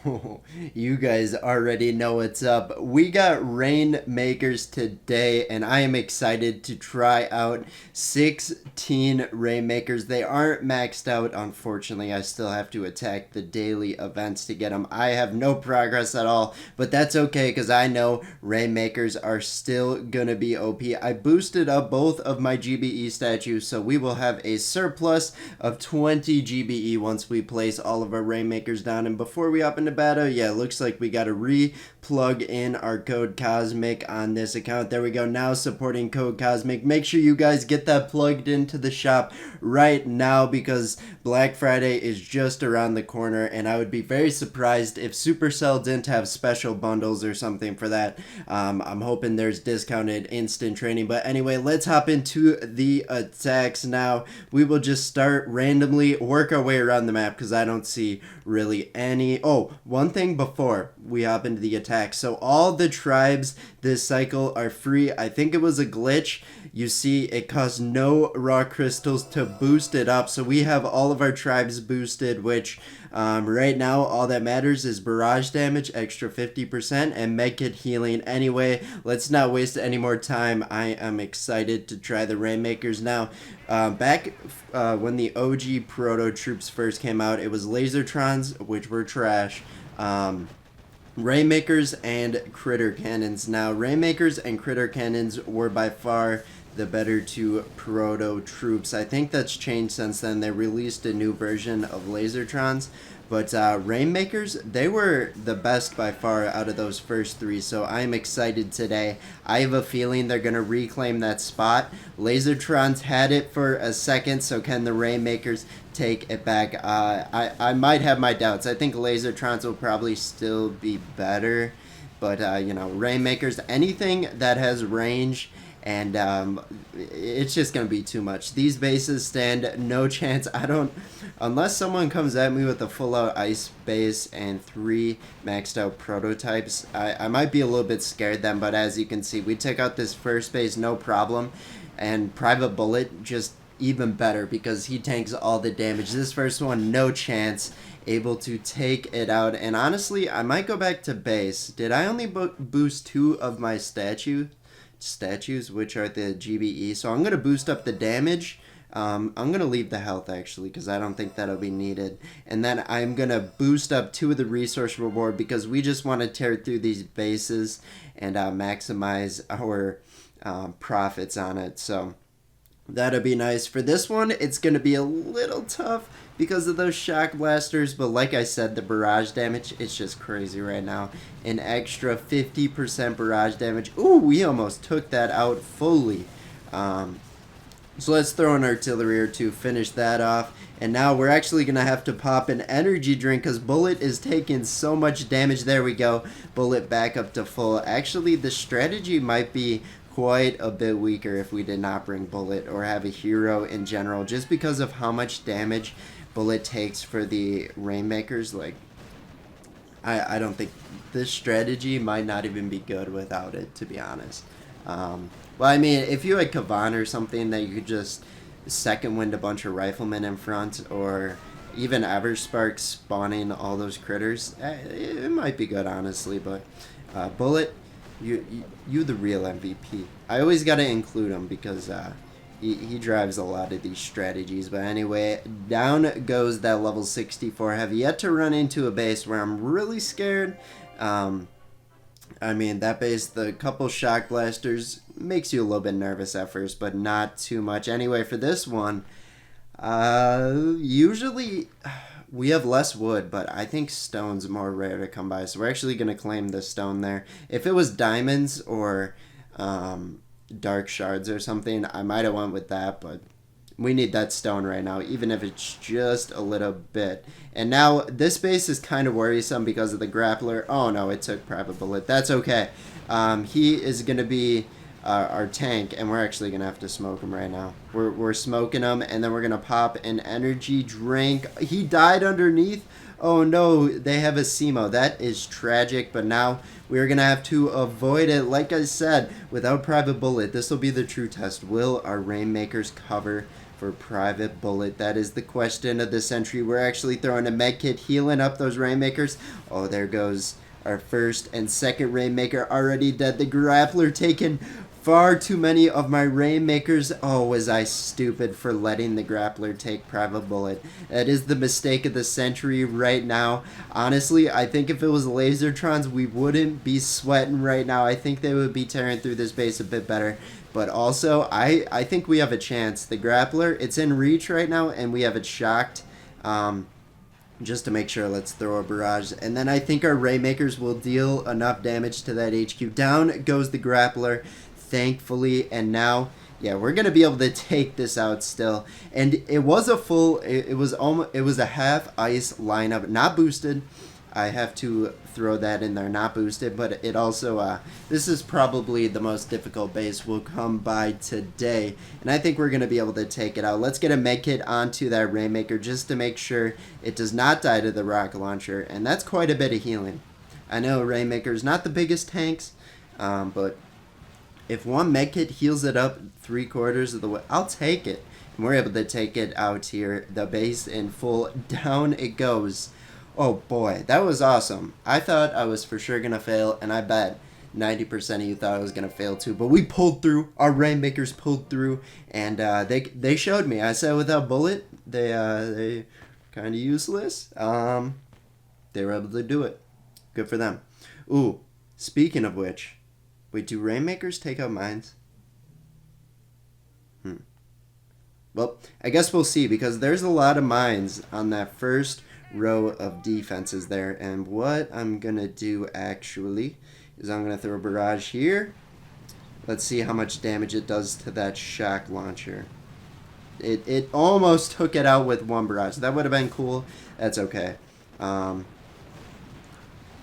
You guys already know what's up. We got Rainmakers today, and I am excited to try out 16 Rainmakers. They aren't maxed out, unfortunately. I still have to attack the daily events to get them. I have no progress at all, but that's okay because I know Rainmakers are still gonna be OP. I boosted up both of my GBE statues, so we will have a surplus of 20 GBE once we place all of our Rainmakers down. And before we hop into battle, yeah, it looks like we got to re-plug in our code Cosmic on this account. There we go, now supporting code Cosmic. Make sure you guys get that plugged into the shop right now because Black Friday is just around the corner, and I would be very surprised if Supercell didn't have special bundles or something for that. I'm hoping there's discounted instant training, but anyway, let's hop into the attacks now. We will just start randomly, work our way around the map because I don't see really any. Oh, one thing before we hop into the attack. So all the tribes this cycle are free. I think it was a glitch. You see it costs no raw crystals to boost it up. So we have all of our tribes boosted, which right now all that matters is barrage damage, extra 50%, and medkit healing. Anyway, let's not waste any more time. I am excited to try the Rainmakers now. Back when the OG proto troops first came out, it was Lasertrons, which were trash. Rainmakers and critter cannons. Now, Rainmakers and critter cannons were by far the better two proto troops. I think that's changed since then. They released a new version of Lasertrons. But Rainmakers, they were the best by far out of those first three, so I'm excited today. I have a feeling they're going to reclaim that spot. Lasertrons had it for a second, so can the Rainmakers take it back? I might have my doubts. I think Lasertrons will probably still be better, but, you know, Rainmakers, anything that has range, and it's just going to be too much. These bases stand no chance. Unless someone comes at me with a full-out ice base and 3 maxed out prototypes, I might be a little bit scared then, but as you can see, we took out this first base no problem, and Private Bullet just even better because he tanks all the damage. This first one, no chance, able to take it out, and honestly, I might go back to base. Did I only boost 2 of my statues, which are the GBE? So I'm going to boost up the damage. I'm going to leave the health, actually, because I don't think that'll be needed. And then I'm going to boost up 2 of the resource reward because we just want to tear through these bases and maximize our profits on it. So that'll be nice. For this one, it's going to be a little tough because of those shock blasters, but like I said, the barrage damage, it's just crazy right now. An extra 50% barrage damage. Ooh, we almost took that out fully. So let's throw an artillery or 2, finish that off. And now we're actually going to have to pop an energy drink because Bullet is taking so much damage. There we go. Bullet back up to full. Actually, the strategy might be quite a bit weaker if we did not bring Bullet or have a hero in general, just because of how much damage Bullet takes for the Rainmakers. Like, I don't think this strategy might not even be good without it, to be honest. Well, I mean, if you had Kavan or something that you could just second wind a bunch of riflemen in front, or even Everspark spawning all those critters, it might be good, honestly. But Bullet, you the real MVP. I always got to include him because he drives a lot of these strategies. But anyway, down goes that level 64. Have yet to run into a base where I'm really scared. I mean, that base, the couple shock blasters makes you a little bit nervous at first, but not too much. Anyway, for this one, usually we have less wood, but I think stone's more rare to come by, so we're actually going to claim the stone there. If it was diamonds or dark shards or something, I might have went with that, but we need that stone right now, even if it's just a little bit. And now this base is kind of worrisome because of the grappler. Oh no, it took Private Bullet. That's okay. He is going to be our tank, and we're actually going to have to smoke him right now. We're smoking him, and then we're going to pop an energy drink. He died underneath. Oh no, they have a SEMO. That is tragic, but now we're going to have to avoid it. Like I said, without Private Bullet, this will be the true test. Will our Rainmakers cover for Private Bullet? That is the question of the century. We're actually throwing a med kit, healing up those Rainmakers. Oh, there goes our first and second Rainmaker already dead. The Grappler taken far too many of my Rainmakers. Oh, was I stupid for letting the Grappler take Private Bullet. That is the mistake of the century right now. Honestly, I think if it was Lasertrons, we wouldn't be sweating right now. I think they would be tearing through this base a bit better. But also, I think we have a chance. The Grappler, it's in reach right now, and we have it shocked. Just to make sure, let's throw a barrage. And then I think our Rainmakers will deal enough damage to that HQ. Down goes the Grappler, thankfully. And now, yeah, we're going to be able to take this out still. And it was a full, it was a half ice lineup, not boosted. I have to throw that in there, not boosted, but it also, this is probably the most difficult base we'll come by today, and I think we're going to be able to take it out. Let's get a medkit onto that Rainmaker just to make sure it does not die to the rocket launcher, and that's quite a bit of healing. I know Rainmaker's not the biggest tanks, but if one medkit heals it up 3/4 of the way, I'll take it, and we're able to take it out here, the base in full. Down it goes. Oh boy, that was awesome. I thought I was for sure going to fail, and I bet 90% of you thought I was going to fail too. But we pulled through. Our Rainmakers pulled through, and they showed me. I said without Bullet, they kind of useless. They were able to do it. Good for them. Ooh, speaking of which, wait, do Rainmakers take out mines? Well, I guess we'll see, because there's a lot of mines on that first row of defenses there, and what I'm gonna do actually is I'm gonna throw a barrage here. Let's see how much damage it does to that shock launcher. It almost took it out with one barrage. That would have been cool. That's okay.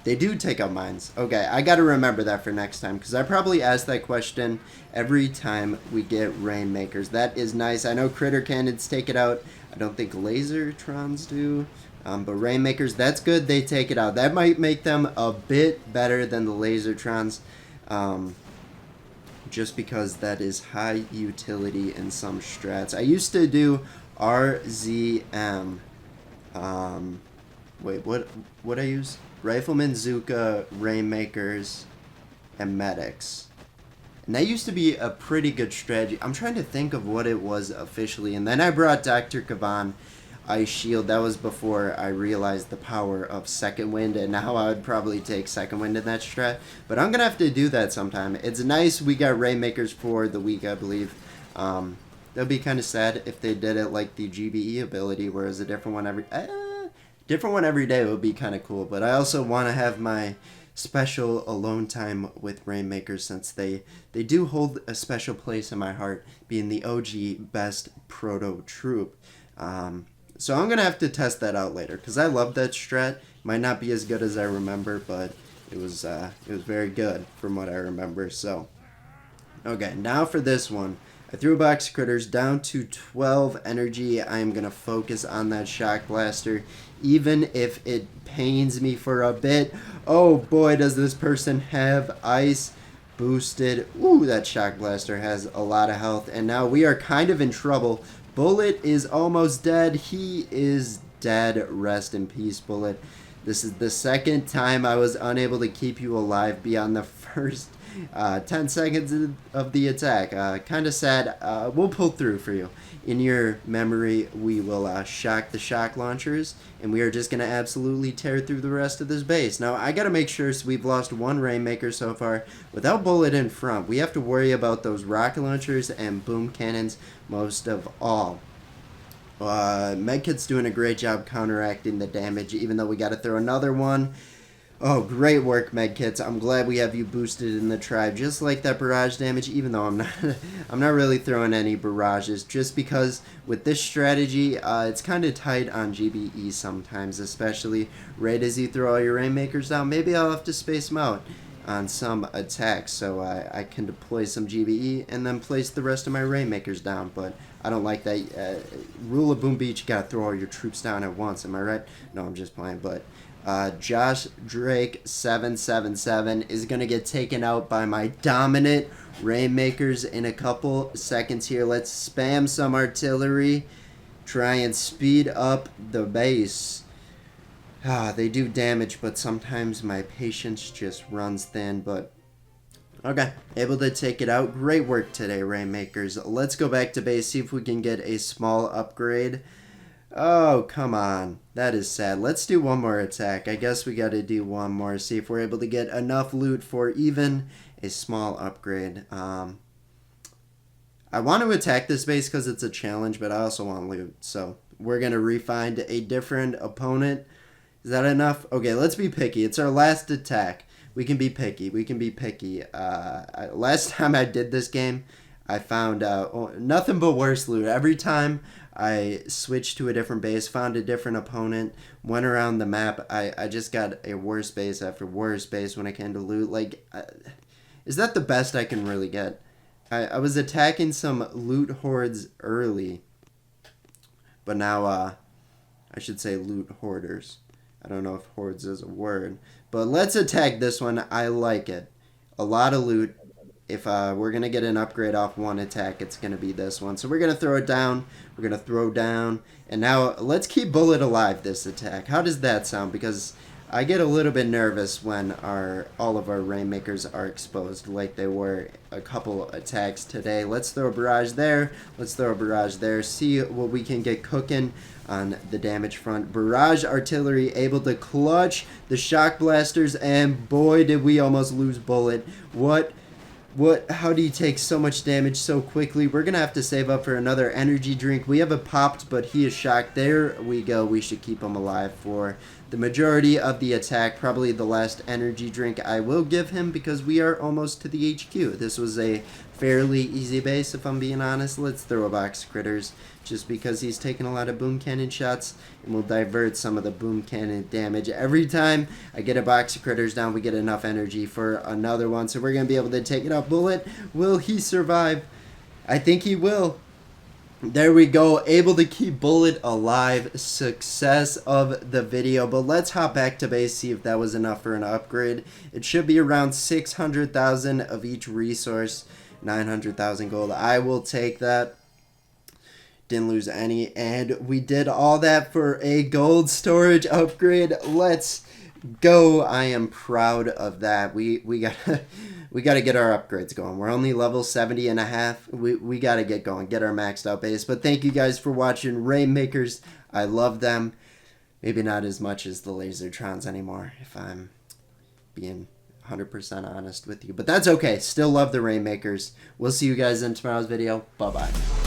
They do take out mines. Okay, I gotta remember that for next time, because I probably ask that question every time we get Rainmakers. That is nice. I know critter cannons take it out. I don't think Lasertrons do. But Rainmakers, that's good. They take it out. That might make them a bit better than the Lasertrons, just because that is high utility in some strats. I used to do RZM. Wait, what I use? Rifleman, Zuka, Rainmakers, and Medics. And that used to be a pretty good strategy. I'm trying to think of what it was officially. And then I brought Dr. Kavan Ice Shield. That was before I realized the power of Second Wind, and now I would probably take Second Wind in that strat. But I'm going to have to do that sometime. It's nice we got Rainmakers for the week, I believe. That would be kind of sad if they did it like the GBE ability, where it's a different one every day. Would be kind of cool. But I also want to have my special alone time with Rainmakers, since they do hold a special place in my heart, being the OG best prototroop. So I'm going to have to test that out later, because I love that strat. Might not be as good as I remember, but it was very good from what I remember. So, okay, now for this one. I threw a box of critters down to 12 energy. I am going to focus on that shock blaster, even if it pains me for a bit. Oh boy, does this person have ice boosted. Ooh, that shock blaster has a lot of health, and now we are kind of in trouble. Bullet is almost dead. He is dead. Rest in peace, Bullet. This is the second time I was unable to keep you alive beyond the first 10 seconds of the attack. Kind of sad. We'll pull through for you. In your memory, we will shock the shock launchers, and we are just going to absolutely tear through the rest of this base. Now, I got to make sure, so we've lost one Rainmaker so far. Without Bullet in front, we have to worry about those rocket launchers and boom cannons most of all. Medkit's doing a great job counteracting the damage, even though we got to throw another one. Oh, great work, Medkits. I'm glad we have you boosted in the tribe, just like that barrage damage, even though I'm not really throwing any barrages, just because with this strategy, it's kind of tight on GBE sometimes, especially right as you throw all your Rainmakers down. Maybe I'll have to space them out on some attacks, so I can deploy some GBE and then place the rest of my Rainmakers down, but I don't like that. Rule of Boom Beach, you gotta throw all your troops down at once, am I right? No, I'm just playing, but Josh Drake 777 is going to get taken out by my dominant Rainmakers in a couple seconds here. Let's spam some artillery. Try and speed up the base. They do damage, but sometimes my patience just runs thin, but okay, able to take it out. Great work today, Rainmakers. Let's go back to base, see if we can get a small upgrade. Oh, come on. That is sad. Let's do one more attack. I guess we got to do one more, see if we're able to get enough loot for even a small upgrade. I want to attack this base because it's a challenge, but I also want loot. So we're going to refine a different opponent. Is that enough? Okay, let's be picky. It's our last attack. We can be picky. We can be picky. Last time I did this game, I found nothing but worse loot. Every time I switched to a different base, found a different opponent, went around the map, I just got a worse base after worse base when it came to loot. Like, is that the best I can really get? I was attacking some loot hordes early, but now I should say loot hoarders. I don't know if hordes is a word, but let's attack this one. I like it. A lot of loot. If we're going to get an upgrade off one attack, it's going to be this one. So we're going to throw it down. We're going to throw down. And now let's keep Bullet alive this attack. How does that sound? Because I get a little bit nervous when all of our Rainmakers are exposed like they were a couple attacks today. Let's throw a barrage there. Let's throw a barrage there. See what we can get cooking on the damage front. Barrage artillery able to clutch the shock blasters, and boy did we almost lose Bullet. How do you take so much damage so quickly? We're gonna have to save up for another energy drink. We have a popped, but he is shocked. There we go. We should keep him alive for the majority of the attack. Probably the last energy drink I will give him because we are almost to the HQ. This was a fairly easy base, if I'm being honest. Let's throw a box of critters just because he's taking a lot of boom cannon shots, and we'll divert some of the boom cannon damage. Every time I get a box of critters down, we get enough energy for another one, so we're going to be able to take it out. Bullet, will he survive? I think he will. There we go, able to keep Bullet alive. Success of the video. But let's hop back to base, see if that was enough for an upgrade. It should be around 600,000 of each resource, 900,000 gold. I will take that. Didn't lose any, and we did all that for a gold storage upgrade. Let's go. I am proud of that. We gotta get our upgrades going. We're only level 70 and a half. We gotta get going, get our maxed out base. But thank you guys for watching Rainmakers. I love them. Maybe not as much as the Lasertrons anymore, if I'm being 100% honest with you, but that's okay. Still love the Rainmakers. We'll see you guys in tomorrow's video. Bye bye.